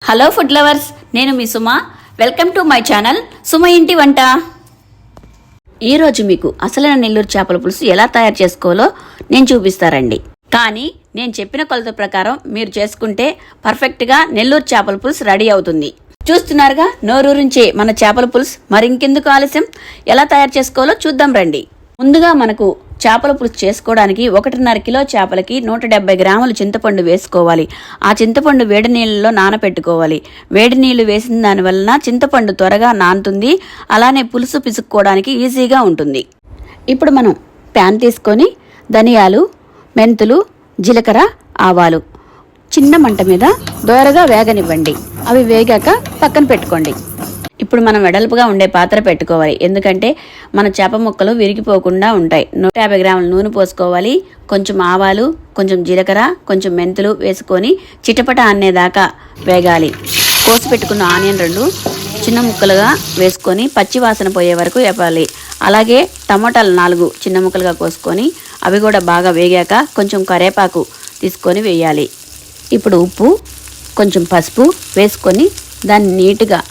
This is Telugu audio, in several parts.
హలో ఫుడ్ లవర్స్, నేను మీ Suma. Welcome to my channel Suma ఇంటి వంట. ఈరోజు మీకు అసలైన నెల్లూరు చేపల పులుసు ఎలా తయారు చేసుకోవాలో నేను చూపిస్తారండి. కానీ నేను చెప్పిన కొలత ప్రకారం మీరు చేసుకుంటే పర్ఫెక్ట్గా నెల్లూరు చేపల పులుసు రెడీ అవుతుంది. చూస్తున్నారుగా, నోరూరించే మన చేపల పులుసు. మరింకెందుకు ఆలస్యం, ఎలా తయారు చేసుకోవాలో చూద్దాం రండి. ముందుగా మనకు చేపల పులుసు చేసుకోవడానికి 1.5 కిలో చేపలకి 170 గ్రాముల చింతపండు వేసుకోవాలి. ఆ చింతపండు వేడి నీళ్ళలో నానపెట్టుకోవాలి. వేడి నీళ్లు వేసిన దానివల్ల చింతపండు త్వరగా నానుతుంది, అలానే పులుసు పిసుక్కోవడానికి ఈజీగా ఉంటుంది. ఇప్పుడు మనం ప్యాన్ తీసుకొని ధనియాలు, మెంతులు, జీలకర్ర, ఆవాలు చిన్న మంట మీద దోరగా వేగనివ్వండి. అవి వేగాక పక్కన పెట్టుకోండి. ఇప్పుడు మనం వెడల్పుగా ఉండే పాత్ర పెట్టుకోవాలి, ఎందుకంటే మన చేప ముక్కలు విరిగిపోకుండా ఉంటాయి. 150 గ్రాముల నూనె పోసుకోవాలి. కొంచెం ఆవాలు, కొంచెం జీలకర్ర, కొంచెం మెంతులు వేసుకొని చిటపట అనేదాకా వేగాలి. కోసి పెట్టుకున్న ఆనియన్ 2 చిన్న ముక్కలుగా వేసుకొని పచ్చి వాసన పోయే వరకు వేపాలి. అలాగే టమాటాలు 4 చిన్న ముక్కలుగా కోసుకొని అవి కూడా బాగా వేగాక కొంచెం కరివేపాకు తీసుకొని వేయాలి. ఇప్పుడు ఉప్పు, కొంచెం పసుపు వేసుకొని దాన్ని నీట్గా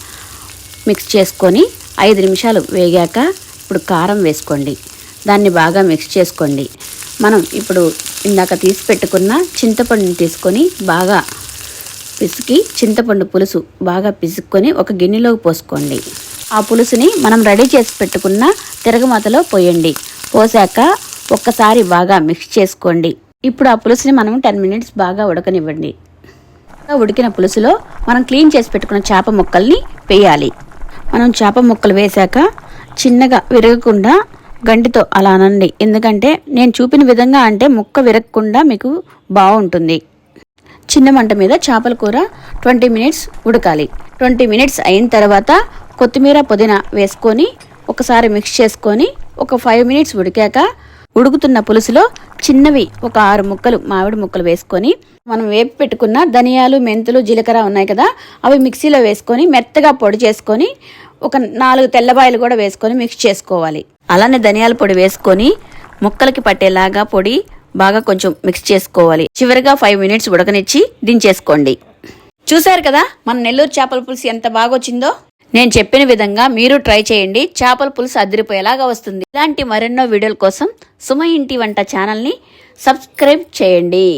మిక్స్ చేసుకొని 5 నిమిషాలు వేగాక ఇప్పుడు కారం వేసుకోండి. దాన్ని బాగా మిక్స్ చేసుకోండి. మనం ఇప్పుడు ఇందాక తీసి పెట్టుకున్న చింతపండుని తీసుకొని బాగా పిసికి చింతపండు పులుసు బాగా పిసుక్కొని ఒక గిన్నెలోకి పోసుకోండి. ఆ పులుసుని మనం రెడీ చేసి పెట్టుకున్న తిరగమాతలో పోయండి. పోసాక ఒక్కసారి బాగా మిక్స్ చేసుకోండి. ఇప్పుడు ఆ పులుసుని మనం 10 మినిట్స్ బాగా ఉడకనివ్వండి. ఉడికిన పులుసులో మనం క్లీన్ చేసి పెట్టుకున్న చేప ముక్కల్ని వేయాలి. మనం చేప ముక్కలు వేశాక చిన్నగా విరగకుండా గంటితో అలా అనండి, ఎందుకంటే నేను చూపిన విధంగా అంటే ముక్క విరగకుండా మీకు బాగుంటుంది. చిన్న మంట మీద చేపల కూర 20 మినిట్స్ ఉడకాలి. 20 మినిట్స్ అయిన తర్వాత కొత్తిమీర, పుదీనా వేసుకొని ఒకసారి మిక్స్ చేసుకొని ఒక 5 మినిట్స్ ఉడికాక ఉడుకుతున్న పులుసులో చిన్నవి ఒక 6 ముక్కలు మామిడి ముక్కలు వేసుకొని మనం వేపి పెట్టుకున్న ధనియాలు, మెంతులు, జీలకర్ర ఉన్నాయి కదా, అవి మిక్సీలో వేసుకొని మెత్తగా పొడి చేసుకొని ఒక 4 తెల్లబాయలు కూడా వేసుకొని మిక్స్ చేసుకోవాలి. అలానే ధనియాల పొడి వేసుకొని ముక్కలకి పట్టేలాగా పొడి బాగా కొంచెం మిక్స్ చేసుకోవాలి. చివరిగా 5 మినిట్స్ ఉడకనిచ్చి దించేసుకోండి. చూశారు కదా మన నెల్లూరు చేపల పులుసు ఎంత బాగా వచ్చిందో. నేను చెప్పిన విధంగా మీరు ట్రై చేయండి, చేపల పులుసు అదిరిపోయేలాగా వస్తుంది. ఇలాంటి మరెన్నో వీడియోల కోసం సుమ ఇంటి వంట ఛానల్ని సబ్స్క్రైబ్ చేయండి.